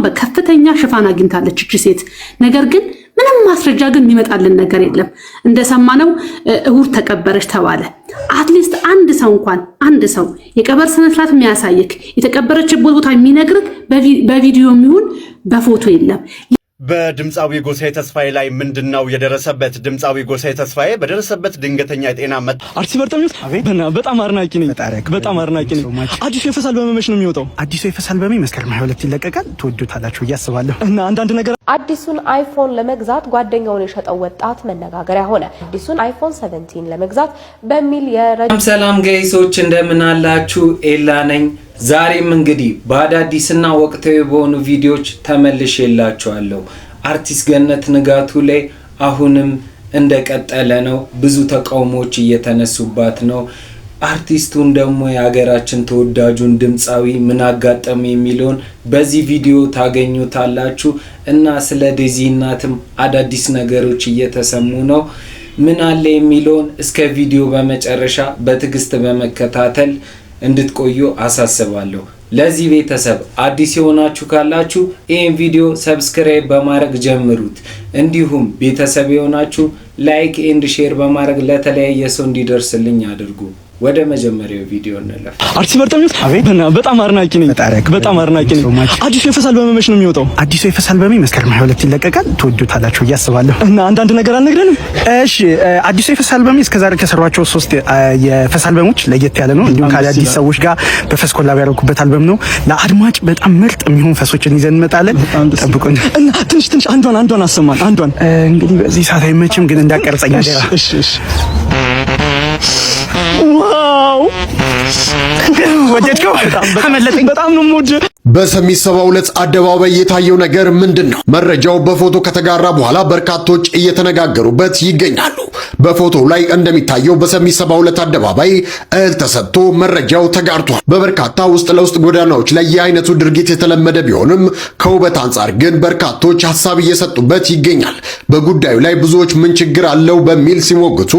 በከፍተኛ ሽፋን አግኝታለች እቺ ሴት። ነገር ግን ምንም ማስረጃ ግን የሚመጣልን ነገር የለም። እንደሰማነው እሁድ ተቀበረች ተባለ። አትሊስት አንድ ሰው የቀበር ስነ ስርዓት የሚያሳይክ የተቀበረችበት ቦታ የሚነግርክ በቪዲዮ የሚሆን በፎቶ የለም። በድምፃዊ ጎሳዬ ተስፋዬ ላይ ምንድነው የደረሰበት? ድምፃዊ ጎሳዬ ተስፋዬ በደረሰበት ድንገተኛ የጤና አርቲስት በርተሚው በጣም አድናቂ ነኝ። በጣም አድናቂ ነኝ። አዲሱ የፈስ አልበም መች ነው የሚወጣው? አዲሱ የፈስ አልበም መስከረም 22 ይለቀቃል። ትወዱታላችሁ እያስባለሁ። እና አንዳንድ ነገር አዲሱን አይፎን ለመግዛት ጓደኛውን የሸጠው ወጣት መነጋገሪያ ሆነ። አዲሱን አይፎን 17 ለመግዛት በሚል ሰላም ጋይሶች እንደምን አላችሁ? ኤላ ነኝ። ዛሬም እንግዲህ በአዳዲስና ወቅታዊ በሆኑ ቪዲዮዎች ተመልሼላችኋለሁ። አርቲስት ገነት ንጋቱ ላይ አሁንም እንደቀጠለ ነው። ብዙ ተቃውሞዎች እየተነሱባት ነው። አርቲስቱን ደግሞ የሀገራችን ተወዳጁን ድምፃዊ ምን አጋጠመ የሚለውን በዚህ ቪዲዮ ታገኙታላችሁ። እና ስለ ዴዚ እናትም አዳዲስ ነገሮች እየተሰሙ ነው። ምን አለ የሚለውን እስከ ቪዲዮ በመጨረሻ በትዕግስት በመከታተል እንድትቆዩ አሳስባለሁ። ለዚህ ቤተሰብ አዲስ የሆናችሁ ካላችሁ ይህን ቪዲዮ ሰብስክራይብ በማድረግ ጀምሩት። እንዲሁም ቤተሰብ የሆናችሁ ላይክ ኤንድ ሼር በማድረግ ለተለያየ ሰው እንዲደርስልኝ አድርጉ። ወደ መጀመሪያው ቪዲዮ እንለፍ። አርቲስት በርተሚው በጣም አድናቂ ነኝ። በጣም አድናቂ ነኝ። አዲሱ የፈስ አልበም መች ነው የሚወጣው? አዲሱ የፈስ አልበም መስከረም 22 ይለቀቃል። ትወዱታላችሁ እያስባለሁ። እና አንዳንድ ነገር አልነግረንም? እሺ፣ አዲሱ የፈስ አልበም እስከዛሬ ከሰሯቸው 3 የፈስ አልበሞች ለየት ያለ ነው። እንዲሁም ከአዳዲስ ሰዎች ጋር በፈስ ኮላብ ያደረኩበት አልበም ነው። ለአድማጭ በጣም ምርጥ የሚሆን ፈሶችን ይዘን እንመጣለን። ጠብቁን። እና ትንሽ አንዷን አሰማን። አንዷን እንግዲህ በዚህ ሰዓት አይመችም፣ ግን እንዳቀርጸኛ ደራ። እሺ ዋው ወደድከው? አመለጠኝ። በጣም ነው የምወደው። በሰሚት 72 አደባባይ የታየው ነገር ምንድነው? መረጃው በፎቶ ከተጋራ በኋላ በርካቶች እየተነጋገሩበት ይገኛሉ። በፎቶው ላይ እንደሚታየው በሰሚት 72 አደባባይ እህል ተሰጥቶ መረጃው ተጋርቷል። በበርካታ ውስጥ ለውስጥ ጎዳናዎች ላይ የአይነቱ ድርጊት የተለመደ ቢሆንም ከውበት አንጻር ግን በርካቶች ሐሳብ እየሰጡበት ይገኛል። በጉዳዩ ላይ ብዙዎች ምን ችግር አለው በሚል ሲሞግቱ፣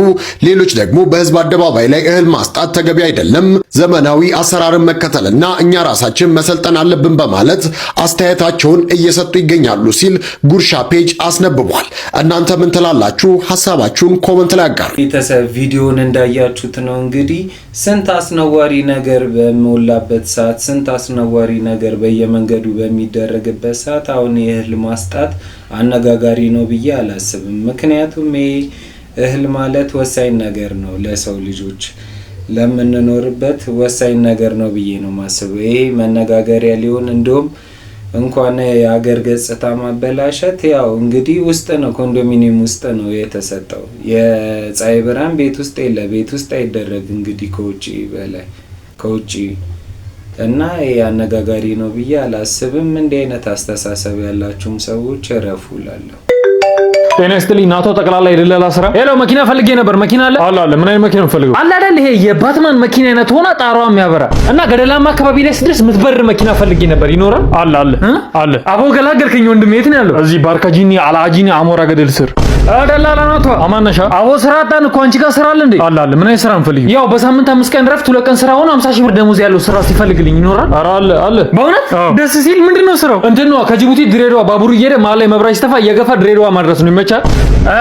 ሌሎች ደግሞ በህዝብ አደባባይ ላይ እህል ማስጣት ተገቢ አይደለም፣ ዘመናዊ አሰራርን መከተልና እኛ ራሳችን መሰልጠን አለብን በማለት አስተያየታቸውን እየሰጡ ይገኛሉ ሲል ጉርሻ ፔጅ አስነብቧል። እናንተ ምን ትላላችሁ? ሐሳባችሁን ኮሜንት ላይ አጋሩ። ቤተሰብ ቪዲዮውን እንዳያችሁት ነው እንግዲህ ስንት አስነዋሪ ነገር በመውላበት ሰዓት፣ ስንት አስነዋሪ ነገር በየመንገዱ በሚደረግበት ሰዓት አሁን የእህል ማስጣት አነጋጋሪ ነው ብዬ አላስብም። ምክንያቱም እህል ማለት ወሳኝ ነገር ነው ለሰው ልጆች ለምንኖርበት ወሳኝ ነገር ነው ብዬ ነው ማስበው። ይሄ መነጋገሪያ ሊሆን እንደውም እንኳን የሀገር ገጽታ ማበላሸት ያው እንግዲህ ውስጥ ነው፣ ኮንዶሚኒየም ውስጥ ነው የተሰጠው። የፀሐይ ብርሃን ቤት ውስጥ የለ፣ ቤት ውስጥ አይደረግ እንግዲህ ከውጪ እና ይሄ አነጋጋሪ ነው ብዬ አላስብም። እንዲህ አይነት አስተሳሰብ ያላችሁም ሰዎች እረፉላለሁ። ጤና ይስጥልኝ ናቶ ጠቅላላ የደላላ ስራ። ሄሎ መኪና ፈልጌ ነበር። መኪና አለ? ምን አይነት መኪና ፈልገው? አለ አይደል ይሄ የባትማን መኪና አይነት ሆና ጣሯ የሚያበራ እና ገደላማ አካባቢ ላይ ስድርስ ምትበር መኪና ፈልጌ ነበር። ይኖራል? አለ። አቦ ገላገልከኝ ወንድሜ። የት ነው ያለው? እዚህ ባርካጂኒ አላጂኒ አሞራ ገደል ስር። ደላላ ናቶ አማነሻ። አቦ ስራ አጣን እኮ አንቺ ጋር ስራ አለ እንዴ? አለ። ምን አይነት ስራ እንፈልግ? ያው በሳምንት 5 ቀን ረፍት 2 ቀን ስራ ሆኖ 50 ሺህ ብር ደሞዝ ያለው ስራ ሲፈልግልኝ ይኖራል? ኧረ አለ። በእውነት ደስ ሲል ምንድነው ስራው? እንትን ነው ከጅቡቲ ድሬዳዋ ባቡር እየሄደ መሀል ላይ መብራት ሲጠፋ እየገፋ ድሬዳዋ ማድረስ ነው። ይመቻል?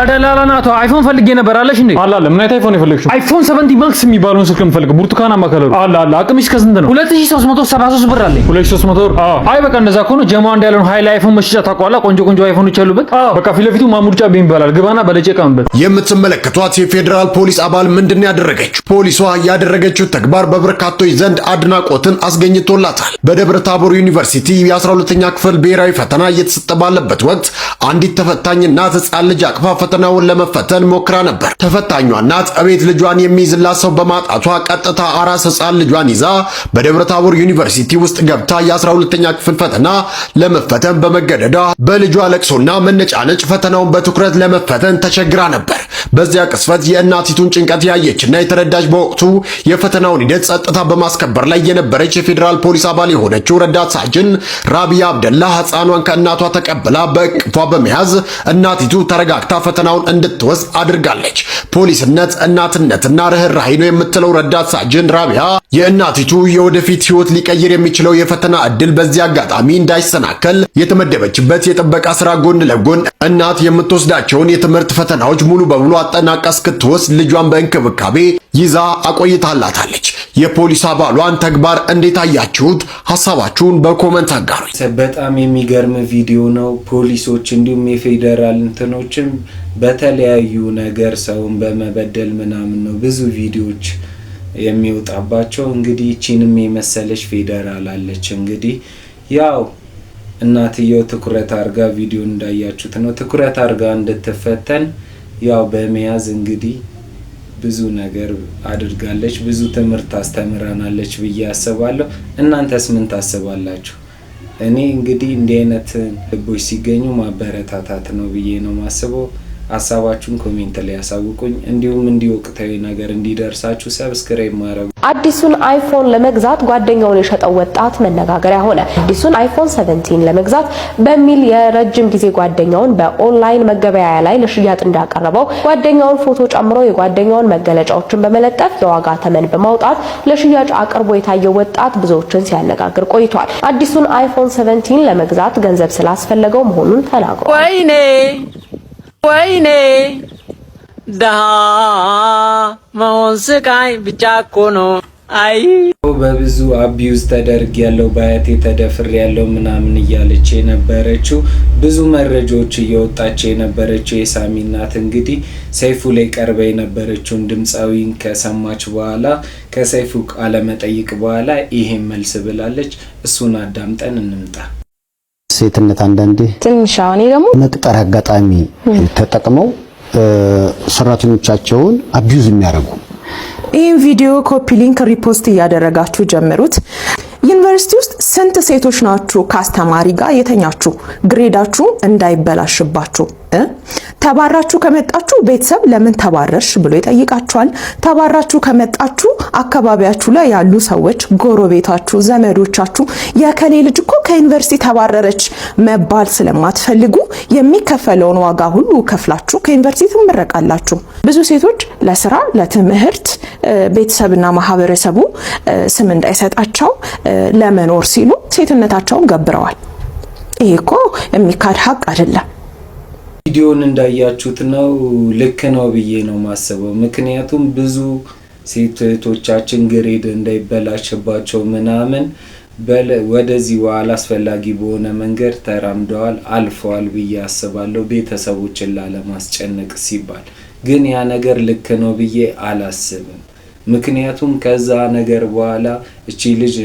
ደላላ ናቶ አይፎን ፈልጌ ነበር። አለሽ እንዴ? አለ። ምን አይነት አይፎን የፈለግሽው? አይፎን 70 ማክስ የሚባለውን ስልክ የምፈልገው ብርቱካናማ ከለሩ። አለ። አቅምሽ ከስንት ነው? 2373 ብር አለኝ። 2300 ብር? አይ በቃ እንደዛ ከሆነ ጀማው እንዳለውን ሃይላ አይፎን መሽጫ ታውቀዋለህ? ቆንጆ አይፎኖች ያሉበት። በቃ ፊት ለፊቱ ማሙርጫ ቢም ይባላል። ግባና በለጨ ቀንበት። የምትመለከቷት የፌዴራል ፖሊስ አባል ምንድን ያደረገችው? ፖሊሷ ያደረገችው ተግባር በበርካቶች ዘንድ አድናቆትን አስገኝቶላታል። በደብረ ታቦር ዩኒቨርሲቲ የ12ኛ ክፍል ብሔራዊ ፈተና እየተሰጠ ባለበት ወቅት አንዲት ተፈታኝ እናት ሕፃን ልጅ አቅፋ ፈተናውን ለመፈተን ሞክራ ነበር። ተፈታኟ እናት እቤት ልጇን የሚይዝላት ሰው በማጣቷ ቀጥታ አራስ ሕፃን ልጇን ይዛ በደብረ ታቦር ዩኒቨርሲቲ ውስጥ ገብታ የ12ኛ ክፍል ፈተና ለመፈተን በመገደዷ በልጇ ለቅሶና መነጫነጭ ፈተናውን በትኩረት ለመፈተን ተቸግራ ነበር። በዚያ ቅስፈት የእናቲቱን ጭንቀት ያየችና የተረዳች በወቅቱ የፈተናውን ሂደት ጸጥታ በማስከበር ላይ የነበረች የፌዴራል ፖሊስ አባል የሆነችው ረዳት ሳጅን ራቢያ አብደላ ሕፃኗን ከእናቷ ተቀብላ በእቅፏ በመያዝ እናቲቱ ተረጋግታ ፈተናውን እንድትወስድ አድርጋለች። ፖሊስነት እናትነትና ርህራሄ ነው የምትለው ረዳት ሳጅን ራቢያ የእናቲቱ የወደፊት ህይወት ሊቀይር የሚችለው የፈተና እድል በዚህ አጋጣሚ እንዳይሰናከል የተመደበችበት የጥበቃ ስራ ጎን ለጎን እናት የምትወስዳቸውን የትምህርት ፈተናዎች ሙሉ በሙሉ አጠናቃ እስክትወስድ ልጇን በእንክብካቤ ይዛ አቆይታላታለች። የፖሊስ አባሏን ተግባር እንዴት አያችሁት? ሐሳባችሁን በኮመንት አጋሩኝ። በጣም የሚገርም ቪዲዮ ነው። ፖሊሶች እንዲሁም የፌደራል እንትኖችም በተለያዩ ነገር ሰውን በመበደል ምናምን ነው ብዙ ቪዲዮዎች የሚወጣባቸው። እንግዲህ እቺንም የመሰለች ፌደራል አለች። እንግዲህ ያው እናትየው ትኩረት አርጋ ቪዲዮ እንዳያችሁት ነው ትኩረት አርጋ እንድትፈተን ያው በመያዝ እንግዲህ ብዙ ነገር አድርጋለች። ብዙ ትምህርት አስተምራናለች ብዬ አስባለሁ። እናንተስ ምን ታስባላችሁ? እኔ እንግዲህ እንዲህ አይነት ልቦች ሲገኙ ማበረታታት ነው ብዬ ነው ማስበው። ሐሳባችሁን ኮሜንት ላይ ያሳውቁኝ። እንዲሁም እንዲህ ወቅታዊ ነገር እንዲደርሳችሁ ሰብስክራይብ ማድረግ። አዲሱን አይፎን ለመግዛት ጓደኛውን የሸጠው ወጣት መነጋገሪያ ሆነ። አዲሱን አይፎን 17 ለመግዛት በሚል የረጅም ጊዜ ጓደኛውን በኦንላይን መገበያያ ላይ ለሽያጭ እንዳቀረበው ጓደኛውን ፎቶ ጨምሮ የጓደኛውን መገለጫዎችን በመለጠፍ የዋጋ ተመን በማውጣት ለሽያጭ አቅርቦ የታየው ወጣት ብዙዎችን ሲያነጋግር ቆይቷል። አዲሱን አይፎን 17 ለመግዛት ገንዘብ ስላስፈለገው መሆኑን ተናግሯል። ወይኔ ደሃ መሆን ስቃይ ብቻ እኮ ነው። አይ በብዙ አቢዩዝ ተደርግ ያለው ባያቴ ተደፍር ያለው ምናምን እያለች የነበረችው ብዙ መረጃዎች እየወጣች የነበረችው የሳሚ እናት እንግዲህ ሰይፉ ላይ ቀርባ የነበረችውን ድምጻዊን ከሰማች በኋላ ከሰይፉ ቃለ መጠይቅ በኋላ ይሄን መልስ ብላለች። እሱን አዳምጠን እንምጣ። ሴትነት አንዳንዴ ትንሽ አሁን ደግሞ መቅጠር አጋጣሚ ተጠቅመው ሰራተኞቻቸውን አቢዩዝ የሚያደርጉ ይህን ቪዲዮ ኮፒ ሊንክ ሪፖስት እያደረጋችሁ ጀምሩት። ዩኒቨርሲቲ ውስጥ ስንት ሴቶች ናችሁ ከአስተማሪ ጋር የተኛችሁ ግሬዳችሁ እንዳይበላሽባችሁ? ተባራችሁ ከመጣችሁ ቤተሰብ ለምን ተባረሽ ብሎ ይጠይቃችኋል። ተባራችሁ ከመጣችሁ አካባቢያችሁ ላይ ያሉ ሰዎች፣ ጎረቤታችሁ፣ ዘመዶቻችሁ የከሌ ልጅ እኮ ከዩኒቨርሲቲ ተባረረች መባል ስለማትፈልጉ የሚከፈለውን ዋጋ ሁሉ ከፍላችሁ ከዩኒቨርሲቲ ትመረቃላችሁ። ብዙ ሴቶች ለስራ ለትምህርት ቤተሰብና ማህበረሰቡ ስም እንዳይሰጣቸው ለመኖር ሲሉ ሴትነታቸውን ገብረዋል። ይሄ እኮ የሚካድ ሀቅ አይደለም። ቪዲዮን እንዳያችሁት ነው። ልክ ነው ብዬ ነው ማስበው። ምክንያቱም ብዙ ሴቶቻችን ግሬድ እንዳይበላሽባቸው ምናምን ወደዚህ አላስፈላጊ በሆነ መንገድ ተራምደዋል አልፈዋል ብዬ አስባለሁ። ቤተሰቦችን ላለማስጨነቅ ሲባል ግን ያ ነገር ልክ ነው ብዬ አላስብም። ምክንያቱም ከዛ ነገር በኋላ እቺ ልጅ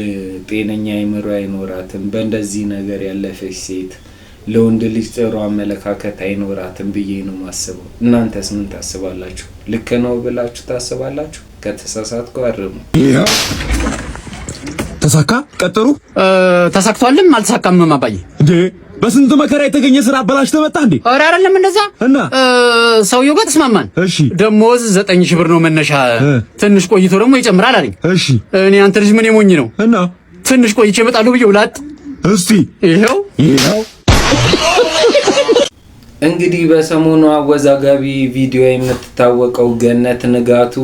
ጤነኛ አይምሮ አይኖራትም። በእንደዚህ ነገር ያለፈች ሴት ለወንድ ልጅ ጥሩ አመለካከት አይኖራትም ብዬ ነው ማስበው። እናንተስ ምን ታስባላችሁ? ልክ ነው ብላችሁ ታስባላችሁ? ከተሳሳትኩ አርሙ። ተሳካ ቀጠሩ ተሳክቷልም አልተሳካም ማባዬ እንዴ በስንት መከራ የተገኘ ስራ አበላሽ ተመጣ እንዴ? ኧረ አይደለም እንደዛ እና ሰውየው ጋር ተስማማን። እሺ ደሞዝ 9000 ብር ነው መነሻ፣ ትንሽ ቆይቶ ደግሞ ይጨምራል አለኝ። እሺ እኔ አንተ ልጅ ምን የሞኝ ነው እና ትንሽ ቆይቼ እመጣለሁ ብዬው ላጥ እስቲ ይሄው እንግዲህ በሰሞኑ አወዛጋቢ ቪዲዮ የምትታወቀው ገነት ንጋቱ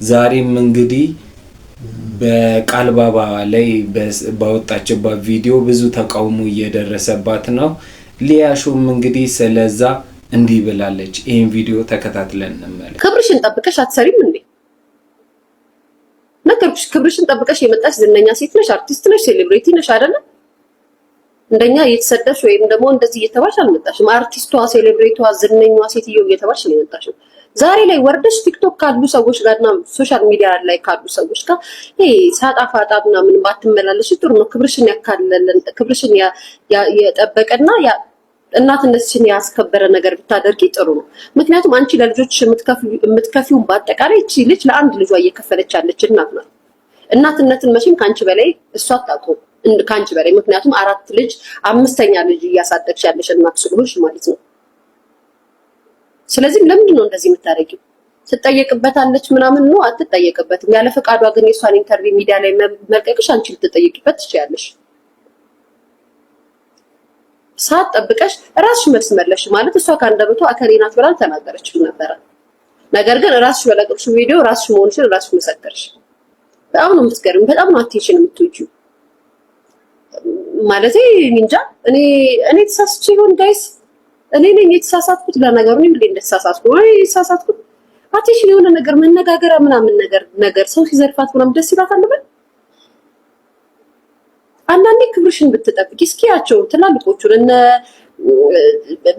ዛሬም እንግዲህ በቃልባባ ላይ ባወጣችባት ቪዲዮ ብዙ ተቃውሞ እየደረሰባት ነው። ሊያሾም እንግዲህ ስለዛ እንዲህ ብላለች። ይሄን ቪዲዮ ተከታትለን እንመለስ። ክብርሽን ጠብቀሽ አትሰሪም እንዴ? ነገርኩሽ፣ ክብርሽን ጠብቀሽ የመጣሽ ዝነኛ ሴት ነሽ፣ አርቲስት ነሽ፣ ሴሌብሪቲ ነሽ አይደለ? እንደኛ እየተሰደሽ ወይም ደግሞ እንደዚህ እየተባልሽ አልመጣሽም። አርቲስቷ፣ ሴሌብሪቲዋ፣ ዝነኛዋ ሴትዮ እየተባልሽ ነው የመጣሽው። ዛሬ ላይ ወርደሽ ቲክቶክ ካሉ ሰዎች ጋርና ሶሻል ሚዲያ ላይ ካሉ ሰዎች ጋር ሳጣፋጣ ምናምን ባትመላለሽ ጥሩ ነው። ክብርሽን ያካለለን ክብርሽን የጠበቀና እናትነትሽን ያስከበረ ነገር ብታደርጊ ጥሩ ነው። ምክንያቱም አንቺ ለልጆችሽ የምትከፊውን በአጠቃላይ እቺ ልጅ ለአንድ ልጇ እየከፈለች ያለች እናት ናት። እናትነትን መቼም ካንቺ በላይ እሷ አታውቅም ካንቺ በላይ። ምክንያቱም 4 ልጅ 5ኛ ልጅ እያሳደግሽ ያለሽ እናት ስለሆንሽ ማለት ነው። ስለዚህ ለምንድን ነው እንደዚህ የምታረጊው? ትጠየቅበታለች ምናምን ነው? አትጠየቅበትም። ያለ ፈቃዷ ግን የሷን ኢንተርቪው ሚዲያ ላይ መልቀቅሽ አንቺ ልትጠየቅበት ትችያለሽ። ሰዓት ጠብቀሽ ራስሽ መልስ መለሽ ማለት እሷ ካንደበቷ አከሌ ናት ብላ ተናገረችው ነበር። ነገር ግን ራስሽ በለቀቅሽው ቪዲዮ ራስሽ መሆንሽን ራስሽ መሰከርሽ። በጣም ነው የምትገርም። በጣም ነው አትንሽን የምትወጂው ማለት እንጃ። እኔ ተሳስቼ ይሆን ጋይስ? እኔ ነኝ የተሳሳትኩት። ለነገሩ እኔ የተሳሳትኩት አትንሽን የሆነ ነገር መነጋገሪያ ምናምን ነገር ሰው ሲዘርፋት ምናምን ደስ ይላታል ነበር። አንዳንዴ ክብርሽን ብትጠብቂ እስኪያቸው ትላልቆቹን እነ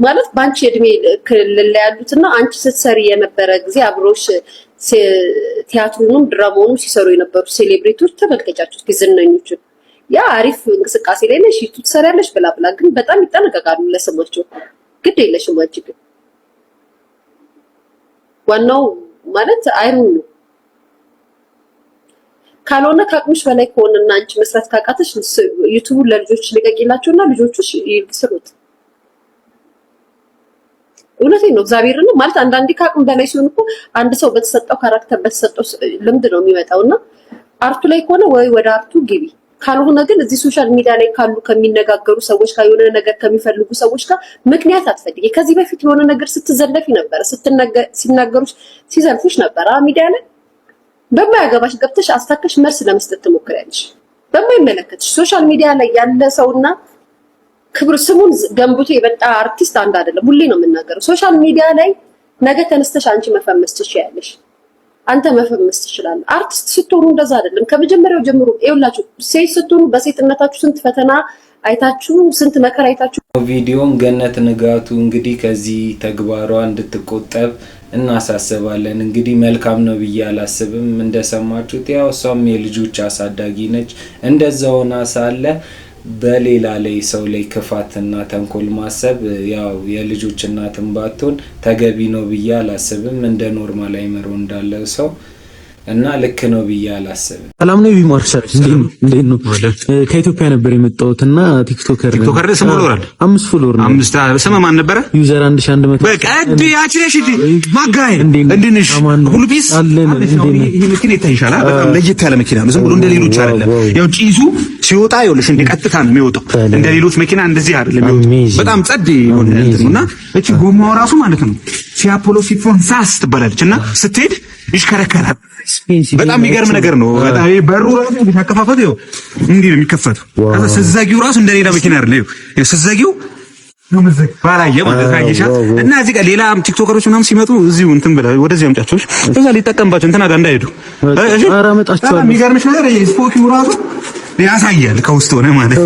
ማለት ባንቺ እድሜ ክልል ላይ ያሉትና አንቺ ስትሰሪ የነበረ ጊዜ አብሮሽ ቲያትሩንም ድራማውንም ሲሰሩ የነበሩ ሴሌብሪቲዎች ተመልከቻቸው እስኪ ዝነኞቹ። ያ አሪፍ እንቅስቃሴ ላይ ነሽ ዩቲዩብ ትሰሪያለሽ ብላ ግን በጣም ይጠነቀቃሉ ለስማቸው። ግድ የለሽም አንቺ ግን ዋናው ማለት አይሩን ነው። ካልሆነ ከአቅምሽ በላይ ከሆነና አንቺ መስራት ካቃተሽ ዩቲዩብ ለልጆች ልቀቂላቸውና ልጆቹሽ ይስሩት። እውነቴን ነው እግዚአብሔርን ማለት አንዳንዴ ከአቅም በላይ ሲሆን እኮ አንድ ሰው በተሰጠው ካራክተር በተሰጠው ልምድ ነው የሚመጣውና አርቱ ላይ ከሆነ ወይ ወደ አርቱ ግቢ። ካልሆነ ግን እዚህ ሶሻል ሚዲያ ላይ ካሉ ከሚነጋገሩ ሰዎች ጋር የሆነ ነገር ከሚፈልጉ ሰዎች ጋር ምክንያት አትፈልጊ። ከዚህ በፊት የሆነ ነገር ስትዘለፊ ነበር፣ ሲናገሩሽ ሲዘልፉሽ ነበር ሚዲያ ላይ። በማያገባሽ ገብተሽ አስታከሽ መልስ ለመስጠት ትሞክሪያለሽ። በማይመለከትሽ ሶሻል ሚዲያ ላይ ያለ ሰውና ክብር ስሙን ገንብቶ የበጣ አርቲስት አንድ አይደለም። ሁሌ ነው የምናገረው። ሶሻል ሚዲያ ላይ ነገ ተነስተሽ አንቺ መፈመስ ትችያለሽ፣ አንተ መፈመስ ትችላለህ። አርቲስት ስትሆኑ እንደዛ አይደለም። ከመጀመሪያው ጀምሮ ይኸውላችሁ ሴት ስትሆኑ በሴትነታችሁ ስንት ፈተና አይታችሁ ስንት መከራ አይታችሁ። ቪዲዮን ገነት ንጋቱ እንግዲህ ከዚህ ተግባሯ እንድትቆጠብ እናሳስባለን። እንግዲህ መልካም ነው ብዬ አላስብም። እንደሰማችሁት ያው እሷም የልጆች አሳዳጊ ነች። እንደዛውና ሳለ በሌላ ላይ ሰው ላይ ክፋትና ተንኮል ማሰብ ያው የልጆች እናትን ባትሆን ተገቢ ነው ብዬ አላስብም። እንደ ኖርማል አይመሮ እንዳለው ሰው እና ልክ ነው ብዬ አላስብም። ሰላም ነው ቢማር ሰርች እንዴት ነው? ከኢትዮጵያ ነበር የመጣሁትና ቲክቶከር ስም ፎሎወር 5 ፎሎወር ነው። 5 ስም ማን ነበረ? ዩዘር 1100 በቃ እንዴ ያቺነሽ ማጋይ እንዴነሽ ሁሉ ቢስ ይሄ መኪና ይታይሻል። በጣም ለየት ያለ መኪና ነው። ዝም ብሎ እንደሌሎች አይደለም። ያው ጪሱ ሲወጣ ይኸውልሽ እንደ ቀጥታ ነው የሚወጣው። እንደሌሎች መኪና እንደዚህ አይደለም የሚወጣው። በጣም ጸድ የሆነ እንትኑና እቺ ጎማው ራሱ ማለት ነው ሲአፖሎ ሲፎን ሳስ ትባላለች እና ስትሄድ ይሽከረከራል። በጣም የሚገርም ነገር ነው። በጣም በሩ ራሱ ቢታከፋፈት ይኸው እንዲህ ነው የሚከፈተው። ከዛ ስዘጊው ራሱ እንደሌላ መኪና አይደለም። ይኸው ስዘጊው ነው መዘግ ባላየ ማለት ካየሻ እና እዚህ ጋር ሌላ ቲክቶከሮች ምናምን ሲመጡ እዚሁ እንትን ብለ ወደዚህ አምጫቸውሽ ከዛ ሊጠቀምባቸው እንትና ጋር እንዳይሄዱ። እሺ ኧረ አመጣቸዋለሁ። የሚገርምሽ ነገር ስፖኪው ራሱ ያሳያል ከውስጥ ሆነ ማለት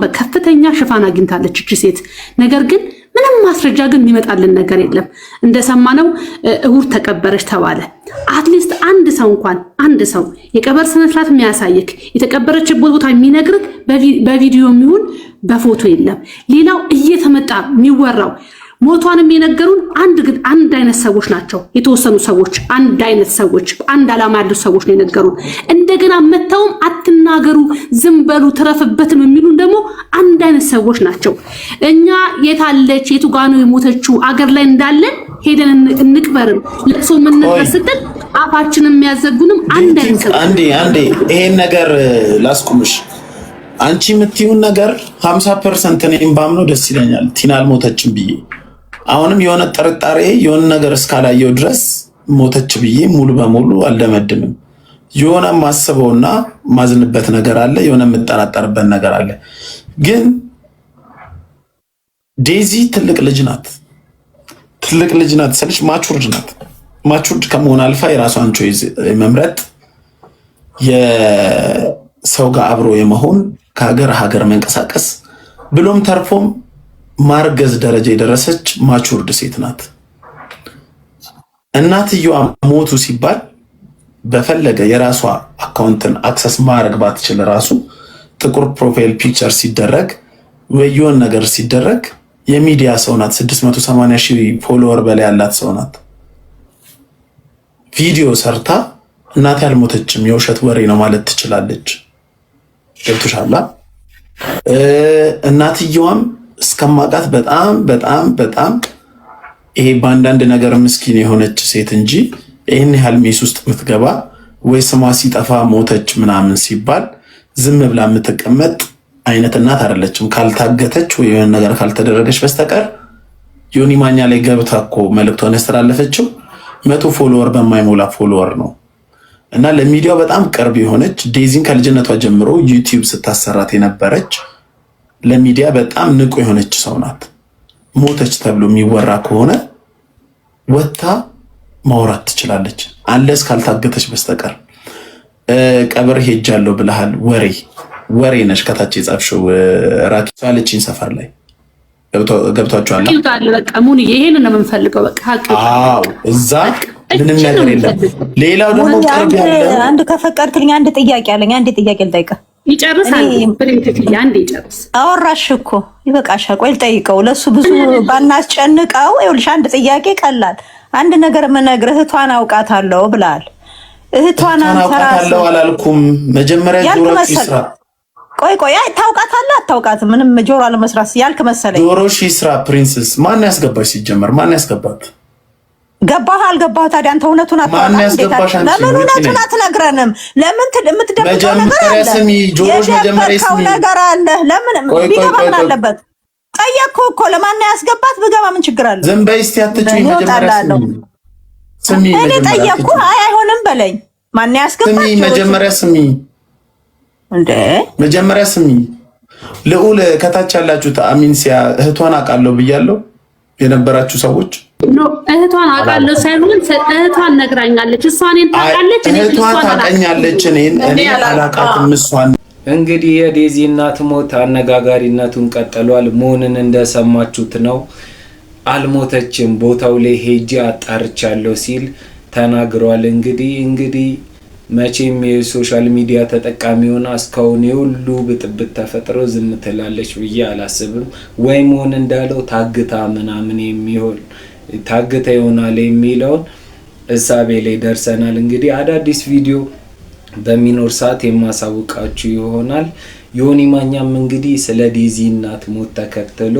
በከፍተኛ ሽፋን አግኝታለች እቺ ሴት። ነገር ግን ምንም ማስረጃ ግን የሚመጣልን ነገር የለም። እንደሰማነው እሁድ ተቀበረች ተባለ። አትሊስት አንድ ሰው እንኳን አንድ ሰው የቀበር ስነ ስርዓት የሚያሳይክ የተቀበረችበት ቦታ የሚነግርክ በቪዲዮ የሚሆን በፎቶ የለም። ሌላው እየተመጣ የሚወራው ሞቷንም የነገሩን አንድ አይነት ሰዎች ናቸው። የተወሰኑ ሰዎች አንድ አይነት ሰዎች አንድ ዓላማ ያሉት ሰዎች ነው የነገሩን። እንደገና መተውም አትናገሩ ዝም በሉ ትረፍበትም የሚሉን ደግሞ አንድ አይነት ሰዎች ናቸው። እኛ የታለች የቱ ጋር ነው የሞተችው አገር ላይ እንዳለን ሄደን እንቅበርም ለቅሶ ምንነበር ስትል አፋችንን የሚያዘጉንም አንድ አይነት ሰዎች። አንዴ ይሄን ነገር ላስቁምሽ። አንቺ የምትይውን ነገር 50% እኔም ባምነው ደስ ይለኛል። ቲና አልሞተችም ብዬ አሁንም የሆነ ጥርጣሬ የሆነ ነገር እስካላየው ድረስ ሞተች ብዬ ሙሉ በሙሉ አልደመድምም። የሆነ ማስበውና ማዝንበት ነገር አለ፣ የሆነ የምጠራጠርበት ነገር አለ። ግን ዴዚ ትልቅ ልጅ ናት። ትልቅ ልጅ ናት ስልሽ ማቹርድ ናት። ማቹርድ ከመሆን አልፋ የራሷን ቾይዝ መምረጥ፣ የሰው ጋር አብሮ የመሆን ከሀገር ሀገር መንቀሳቀስ ብሎም ተርፎም ማርገዝ ደረጃ የደረሰች ማቹርድ ሴት ናት። እናትየዋ ሞቱ ሲባል በፈለገ የራሷ አካውንትን አክሰስ ማድረግ ባትችል ራሱ ጥቁር ፕሮፋይል ፒክቸር ሲደረግ ወይ የሆነ ነገር ሲደረግ የሚዲያ ሰው ናት። 680,000 ፎሎወር በላይ ያላት ሰው ናት። ቪዲዮ ሰርታ እናቴ አልሞተችም የውሸት ወሬ ነው ማለት ትችላለች። ገብቶሻል? እናትየዋም እስከማውቃት በጣም ይሄ በአንዳንድ ነገር ምስኪን የሆነች ሴት እንጂ ይህን ያህል ሜስ ውስጥ የምትገባ ወይ ስሟ ሲጠፋ ሞተች ምናምን ሲባል ዝም ብላ የምትቀመጥ አይነት እናት አይደለችም። ካልታገተች ወይ የሆነ ነገር ካልተደረገች በስተቀር ዮኒ ማኛ ላይ ገብታ እኮ መልእክቷን ያስተላለፈችው 100 ፎሎወር በማይሞላ ፎሎወር ነው። እና ለሚዲያው በጣም ቅርብ የሆነች ዴዚን ከልጅነቷ ጀምሮ ዩቲዩብ ስታሰራት የነበረች ለሚዲያ በጣም ንቁ የሆነች ሰው ናት። ሞተች ተብሎ የሚወራ ከሆነ ወታ ማውራት ትችላለች፣ አንለስ ካልታገተች በስተቀር። ቀብር ሄጃለሁ ብለሃል፣ ወሬ ነሽ። ከታች የጻፍሽው ራኪ ሳለችኝ ሰፈር ላይ ገብቷቸዋል። በቃ ሙኒ ይሄንን ነው የምንፈልገው። በቃ አዎ፣ እዛ ምንም ነገር የለም። ሌላው ደግሞ ቅርብ ያለ አንድ ከፈቀድክልኝ አንድ ጥያቄ አለኝ። አንድ ጥያቄ ልጠይቅህ። ይጨርሳል። አንዴ ይጨርስ። አወራሽ እኮ ይበቃሻል። ቆይ ልጠይቀው። ለሱ ብዙ ባናስጨንቀው። ይኸውልሽ አንድ ጥያቄ ቀላል። አንድ ነገር የምነግርህ እህቷን አውቃታለሁ ብለሃል። እህቷን አውቃታለሁ አላልኩም። መጀመሪያ ጆሮሽ ይስራ። ቆይ ታውቃታለህ አታውቃትም? ምንም ጆሮ አለመስራት ያልክ መሰለኝ። ጆሮሽ ይስራ። ፕሪንሰስ ማን ያስገባሽ? ሲጀመር ማን ያስገባት? ገባህ አልገባህ? ታዲያ አንተ እውነቱን አታውቃም። ለምን እውነቱን አትነግረንም? ለምን የምትደብቀው ነገር አለ? ስሚ፣ ጆሮሽ መጀመሪያ ስሚ ነገር አለ። ለምን ቢገባ ምን አለበት? ጠየቅኩህ እኮ ለማን ያስገባት? ብገባ ምን ችግር አለ? ዝም በይ እስቲ አትጩኝ። መጀመሪያ ስሚ። እኔ ጠየቅኩህ። አይሆንም በለኝ። ማን ያስገባት? ስሚ መጀመሪያ ስሚ እንዴ መጀመሪያ ስሚ። ልዑል ከታች ያላችሁት አሚንሲያ እህቷን አውቃለሁ ብያለሁ የነበራችሁ ሰዎች እህቷን አውቃለሁ ሳይሆን እህቷን ነግራኛለች። እሷን ታውቃለች፣ እህቷን ታውቃኛለች። እኔ አላውቃትም እሷን። እንግዲህ የዴዚ እናት ሞት አነጋጋሪነቱን ቀጥሏል። መሆንን እንደሰማችሁት ነው። አልሞተችም፣ ቦታው ላይ ሄጄ አጣርቻለሁ ሲል ተናግሯል። እንግዲህ መቼም የሶሻል ሚዲያ ተጠቃሚ ሆና እስካሁን የሁሉ ብጥብጥ ተፈጥሮ ዝም ትላለች ብዬ አላስብም። ወይ መሆን እንዳለው ታግታ ምናምን የሚሆን ታግታ ይሆናል የሚለውን እሳቤ ላይ ደርሰናል። እንግዲህ አዳዲስ ቪዲዮ በሚኖር ሰዓት የማሳውቃችሁ ይሆናል። ዮኒ ማኛም እንግዲህ ስለ ዴዚ እናት ሞት ተከትሎ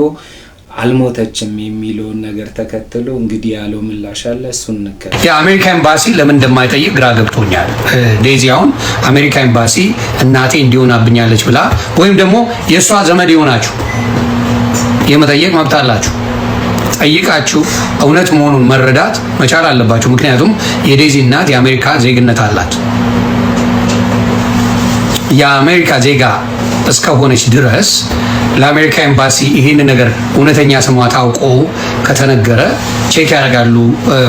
አልሞተችም የሚለውን ነገር ተከትሎ እንግዲህ ያለው ምላሽ አለ። እሱን ንከ የአሜሪካ ኤምባሲ ለምን እንደማይጠይቅ ግራ ገብቶኛል። ዴዚ አሁን አሜሪካ ኤምባሲ እናቴ እንዲሆናብኛለች ብላ ወይም ደግሞ የእሷ ዘመድ የሆናችሁ የመጠየቅ መብት አላችሁ። ጠይቃችሁ እውነት መሆኑን መረዳት መቻል አለባችሁ። ምክንያቱም የዴዚ እናት የአሜሪካ ዜግነት አላት። የአሜሪካ ዜጋ እስከሆነች ድረስ ለአሜሪካ ኤምባሲ ይህን ነገር እውነተኛ ስሟ ታውቆ ከተነገረ ቼክ ያደርጋሉ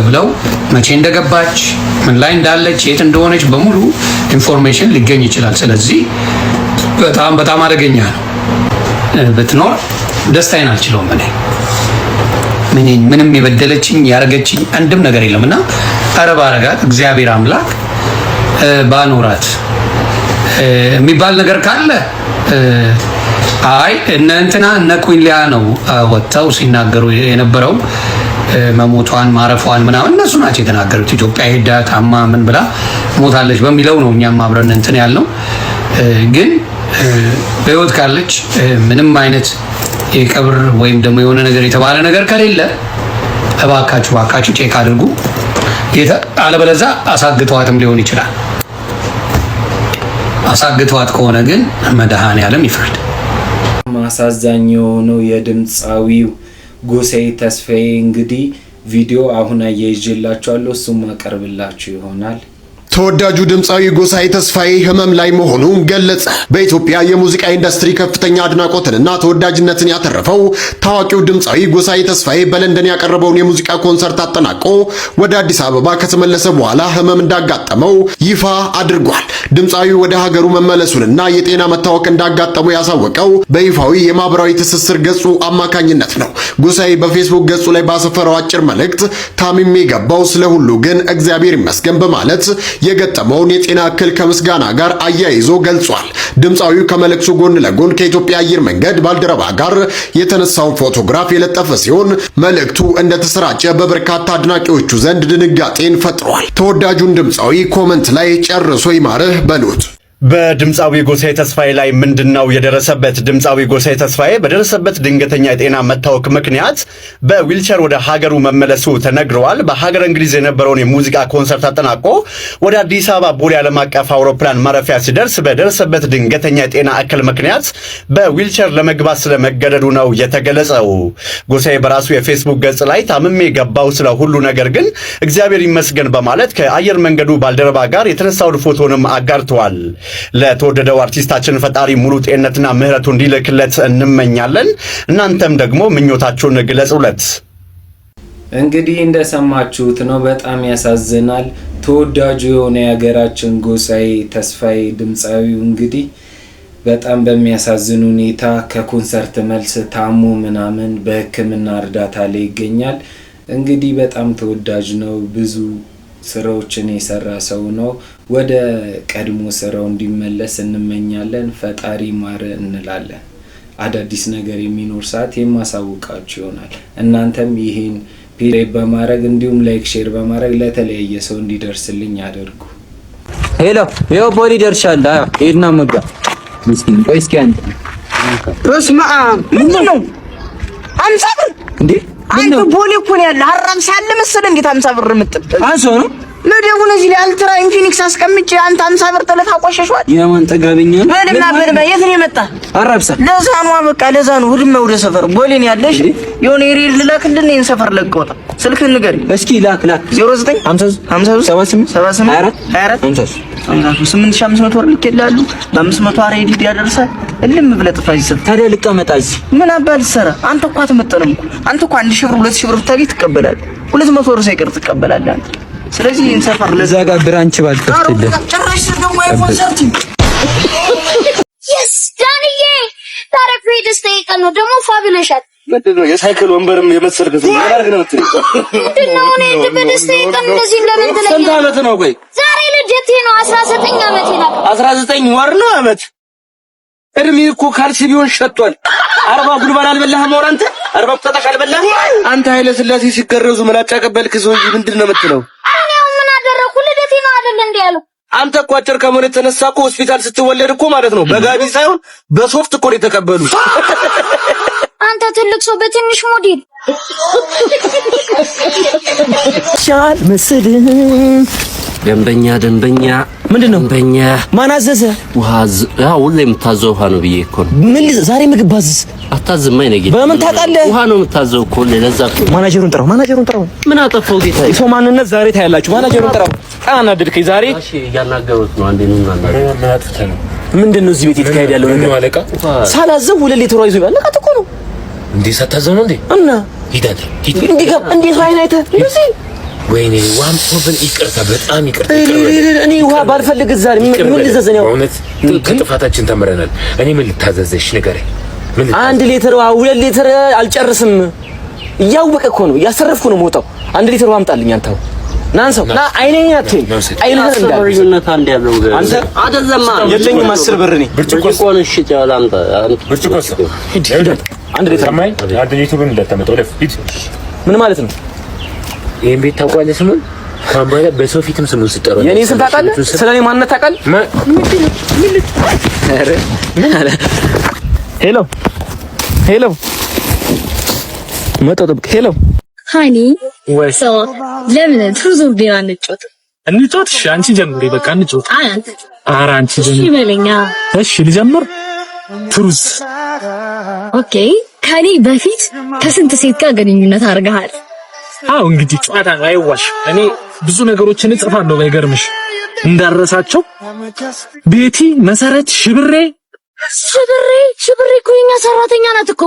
ብለው መቼ እንደገባች ምን ላይ እንዳለች የት እንደሆነች በሙሉ ኢንፎርሜሽን ሊገኝ ይችላል። ስለዚህ በጣም አደገኛ ነው። ብትኖር ደስታዬን አልችለውም። እኔ ምንም የበደለችኝ ያረገችኝ አንድም ነገር የለምና አረብ አረጋት እግዚአብሔር አምላክ ባኖራት የሚባል ነገር ካለ አይ እንትና እነ ኩንሊያ ነው ወጣው ሲናገሩ የነበረው መሞቷን ማረፏን ምናምን እነሱ ናቸው የተናገሩት። ኢትዮጵያ ሄዳ ታማ ምን ብላ ሞታለች በሚለው ነው እኛም አብረን እንትን ያልነው። ግን በህይወት ካለች ምንም አይነት የቀብር ወይም ደግሞ የሆነ ነገር የተባለ ነገር ከሌለ እባካችሁ ቼክ አድርጉ። አለበለዚያ አሳግተዋትም ሊሆን ይችላል። አሳግተዋት ከሆነ ግን መድኃኔዓለም ይፍረድ። ማሳዛኝ የሆነው የድምፃዊው ጎሳዬ ተስፋዬ እንግዲህ ቪዲዮ አሁን አያይዤላችኋለሁ፣ እሱም አቀርብላችሁ ይሆናል። ተወዳጁ ድምፃዊ ጎሳዬ ተስፋዬ ህመም ላይ መሆኑን ገለጸ። በኢትዮጵያ የሙዚቃ ኢንዱስትሪ ከፍተኛ አድናቆትንና ተወዳጅነትን ያተረፈው ታዋቂው ድምፃዊ ጎሳዬ ተስፋዬ በለንደን ያቀረበውን የሙዚቃ ኮንሰርት አጠናቆ ወደ አዲስ አበባ ከተመለሰ በኋላ ህመም እንዳጋጠመው ይፋ አድርጓል። ድምፃዊው ወደ ሀገሩ መመለሱንና የጤና መታወክ እንዳጋጠመው ያሳወቀው በይፋዊ የማህበራዊ ትስስር ገጹ አማካኝነት ነው። ጎሳዬ በፌስቡክ ገጹ ላይ ባሰፈረው አጭር መልእክት ታምሜ ገባው፣ ስለ ሁሉ ግን እግዚአብሔር ይመስገን በማለት የገጠመውን የጤና እክል ከምስጋና ጋር አያይዞ ገልጿል። ድምፃዊው ከመልእክቱ ጎን ለጎን ከኢትዮጵያ አየር መንገድ ባልደረባ ጋር የተነሳውን ፎቶግራፍ የለጠፈ ሲሆን መልእክቱ እንደተሰራጨ በበርካታ አድናቂዎቹ ዘንድ ድንጋጤን ፈጥሯል። ተወዳጁን ድምፃዊ ኮመንት ላይ ጨርሶ ይማርህ በሉት። በድምፃዊ ጎሳዬ ተስፋዬ ላይ ምንድነው የደረሰበት? ድምፃዊ ጎሳዬ ተስፋዬ በደረሰበት ድንገተኛ የጤና መታወክ ምክንያት በዊልቸር ወደ ሀገሩ መመለሱ ተነግረዋል። በሀገረ እንግሊዝ የነበረውን የሙዚቃ ኮንሰርት አጠናቆ ወደ አዲስ አበባ ቦሌ ዓለም አቀፍ አውሮፕላን ማረፊያ ሲደርስ በደረሰበት ድንገተኛ የጤና እክል ምክንያት በዊልቸር ለመግባት ስለመገደዱ ነው የተገለጸው። ጎሳዬ በራሱ የፌስቡክ ገጽ ላይ ታምሜ ገባው ስለ ሁሉ ነገር ግን እግዚአብሔር ይመስገን በማለት ከአየር መንገዱ ባልደረባ ጋር የተነሳውን ፎቶንም አጋርተዋል። ለተወደደው አርቲስታችን ፈጣሪ ሙሉ ጤንነትና ምህረቱ እንዲልክለት እንመኛለን። እናንተም ደግሞ ምኞታችሁን ግለጹለት። እንግዲህ እንደሰማችሁት ነው። በጣም ያሳዝናል። ተወዳጁ የሆነ የሀገራችን ጎሳዬ ተስፋዬ ድምፃዊው እንግዲህ በጣም በሚያሳዝን ሁኔታ ከኮንሰርት መልስ ታሞ ምናምን በሕክምና እርዳታ ላይ ይገኛል። እንግዲህ በጣም ተወዳጅ ነው። ብዙ ስራዎችን የሰራ ሰው ነው። ወደ ቀድሞ ስራው እንዲመለስ እንመኛለን። ፈጣሪ ማረ እንላለን። አዳዲስ ነገር የሚኖር ሰዓት የማሳውቃችሁ ይሆናል። እናንተም ይሄን ፔጅ በማድረግ እንዲሁም ላይክ ሼር በማድረግ ለተለያየ ሰው እንዲደርስልኝ አድርጉ። ሄሎ ይኸው ቦሌ ደርሻለሁ። ሄድና መጋ ምስኪን ቆይ እስኪ አንተ በስመ አብ ምንድን ነው 50 ብር እንዴ? አንተ ቦሌ እኮ ነው ያለ አራም ሳለ መሰለህ እንዴት 50 ብር የምትጠበቅ አንሶ ነው ለደቡን እዚህ ላይ አልትራ ኢንፊኒክስ አስቀምጬ አንተ 50 ብር ተለፋ ቆሸሽዋል። የማን ጠጋበኛ በልና በልማ የት ነው የመጣ አራብሳ ለዛኑ በቃ ለዛኑ ወድማ ወደ ሰፈር ቦሌ ነው ያለሽ የሆነ የሪል ልላክልን ይሄን ሰፈር ለቀውጣ ስልክህን ንገረኝ እስኪ ላክ 09 50 78 24 24 8500 ብር ልኬልሃሉ በ500 አሬዲ ያደርሳል። እልም ብለህ ጥፋ ይሰጥ ታዲያ ልቀመጣ እዚህ ምን አባል ሰራ አንተ እኮ አትመጠንም እኮ አንተ እኮ 1000 ብር 2000 ብር ታገኝ ትቀበላለህ 200 ብር ሳይቀር ትቀበላለህ አንተ። ስለዚህ ይሄን ሰፈር ለዛ ጋር ብራንች ባልከፍትልህ ጭራሽ ደግሞ አይፎን ሰርቲ yes ዳንዬ ታዲያ ፍሪ ደስታ ነው ደግሞ ፋቢለሻት ምንድነው የሳይክል ወንበርም የመሰርከስ ምን አድርግ ነው የምትለው? ምንድነው እኔ በደስታ ቀን እንደዚህ ለምን ትለኝ? ስንት ዓመት ነው? ቆይ ዛሬ ልደቴ ነው 19 ዓመቴ ነው። 19 ወር ነው ዓመት እድሜ እኮ ካልሲ ቢሆን ሸቷል። 40 ጉድባን አልበላህም ወር አንተ 40 ተጣሽ አልበላህ አንተ ኃይለ ሥላሴ ሲገረዙ መላጫ ቀበልክ ሰውዬ ምንድነው የምትለው? እኔ ምን አደረኩ? ልደቴ ነው አይደል እንዴ ያለው? አንተ እኮ አጭር ከመሆን የተነሳ እኮ ሆስፒታል ስትወለድ እኮ ማለት ነው በጋቢ ሳይሆን በሶፍት እኮ ነው የተቀበሉ። አንተ ትልቅ ሰው በትንሽ ሞዴል ሻል መስልህ ደንበኛ ምንድነው? ደንበኛ ማን አዘዘ? ውሃ ሁሌ የምታዘው ውሃ ነው ብዬ እኮ ነው። ምን ዛሬ ምግብ ባዝዝ አታዝማኝ ነው ጌታ። በምን ታውቃለህ? ውሃ ነው የምታዘው እኮ ለዛ እኮ። ማናጀሩን ጥራው። ምን አጠፋው ጌታ? የሰው ማንነት ዛሬ ታያላችሁ። ማናጀሩን ጥራው። አናደድከኝ ዛሬ። እሺ እያናገሩት ነው። አንዴ ነው እናናገር። ምንድነው እዚህ ቤት የተካሄደ ያለው ነገር? አለቃ ሳላዘው ሁለት ሊትር ይዞ ያለቃ እኮ ነው እንዴ? ሳታዘው ነው እንዴ? እና ሂዳት እንዴ ሃይላይት እንደዚህ ወይኔ ዋም ሆብን ይቅርታ፣ በጣም ይቅርታ። እኔ ውሃ ባልፈልግ ዛሬ ምን ልዘዘኝ? እውነት ከጥፋታችን ተምረናል። እኔ ምን ልታዘዘሽ ንገረኝ። ምን 1 ሊትር ውሃ 2 ሊትር አልጨርስም። እያወቀ እኮ ነው እያሰረፍኩ ነው የምወጣው። 1 ሊትር ውሃ አምጣልኝ አንተ ናንሰው ና አይኔን አትይ አይኔን እንዳልኩት አንድ ያለው አንተ አደዘማ የለኝም 10 ብር ነኝ። ብርጭቆ ነው እሺ ታላምጣ ብርጭቆ አንድ ሊትር ማይ አንድ ሊትር እንደተመጣው ለፊት ምን ማለት ነው? ይሄን ቤት ታውቃለህ? ስሙን ካምባላ በሰው ፊትም ስሙን ስጠራው የኔ ስም ታውቃለህ? ስለኔ ማንነት ታውቃለህ? ሄሎ መጣሁ ጠብቅ። ሄሎ ሃኒ ሰው ለምን ትሩዝ ቢራ እንጫወት? እሺ አንቺ ጀምሪ በቃ እንጫወት። አንተ ኧረ አንቺ ጀምሪ። እሺ በለኛ። እሺ ልጀምር። ትሩዝ ኦኬ። ከኔ በፊት ከስንት ሴት ጋር ግንኙነት አድርገሃል? አው እንግዲህ ጨዋታ አይዋሽ። እኔ ብዙ ነገሮችን እጽፋለሁ ባይገርምሽ እንዳረሳቸው። ቤቲ፣ መሰረት፣ ሽብሬ እኮ የኛ ሰራተኛ ናት እኮ።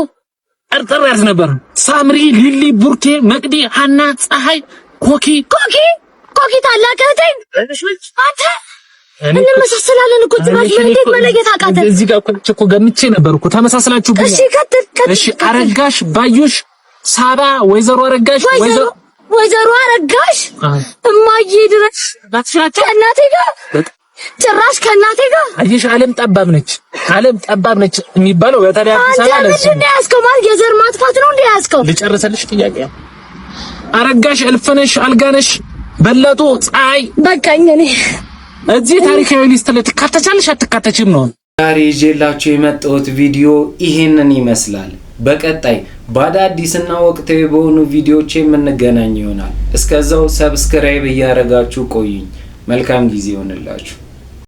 ጠርጠር ያዝ ነበር። ሳምሪ፣ ሊሊ፣ ቡርቴ፣ መቅዲ፣ ሃና፣ ፀሐይ፣ ኮኪ ታላቅ እህቴን አንተ እንመሳሰላለን እኮ ጽናት እንዴት መለየት አቃተን? እዚህ ጋር እኮ ገምቼ ነበር እኮ ተመሳስላችሁ። እሺ ቀጥል። እሺ አረጋሽ፣ ባዩሽ፣ ሳባ፣ ወይዘሮ አረጋሽ እማዬ ድረስ ባትሻቸው እናቴ ጋር ጭራሽ ከእናቴ ጋር አየሽ። ዓለም ጠባብ ነች የሚባለው በተለይ አዲስ አበባ ላይ ምንድን ነው ያዝከው? ማለት የዘር ማጥፋት ነው እንዴ ያዝከው? ልጨርሰልሽ ጥያቄ። አረጋሽ፣ እልፍነሽ፣ አልጋነሽ፣ በለጡ፣ ፀሐይ በቃኝ። እኔ እዚህ ታሪካዊ ሊስት ላይ ትካተቻለሽ አትካተችም ነው። ዛሬ ይዤላችሁ የመጣሁት ቪዲዮ ይሄንን ይመስላል። በቀጣይ በአዳዲስና ወቅታዊ በሆኑ ቪዲዮዎች የምንገናኝ ይሆናል። እስከዛው ሰብስክራይብ እያደረጋችሁ ቆዩኝ። መልካም ጊዜ ይሆንላችሁ።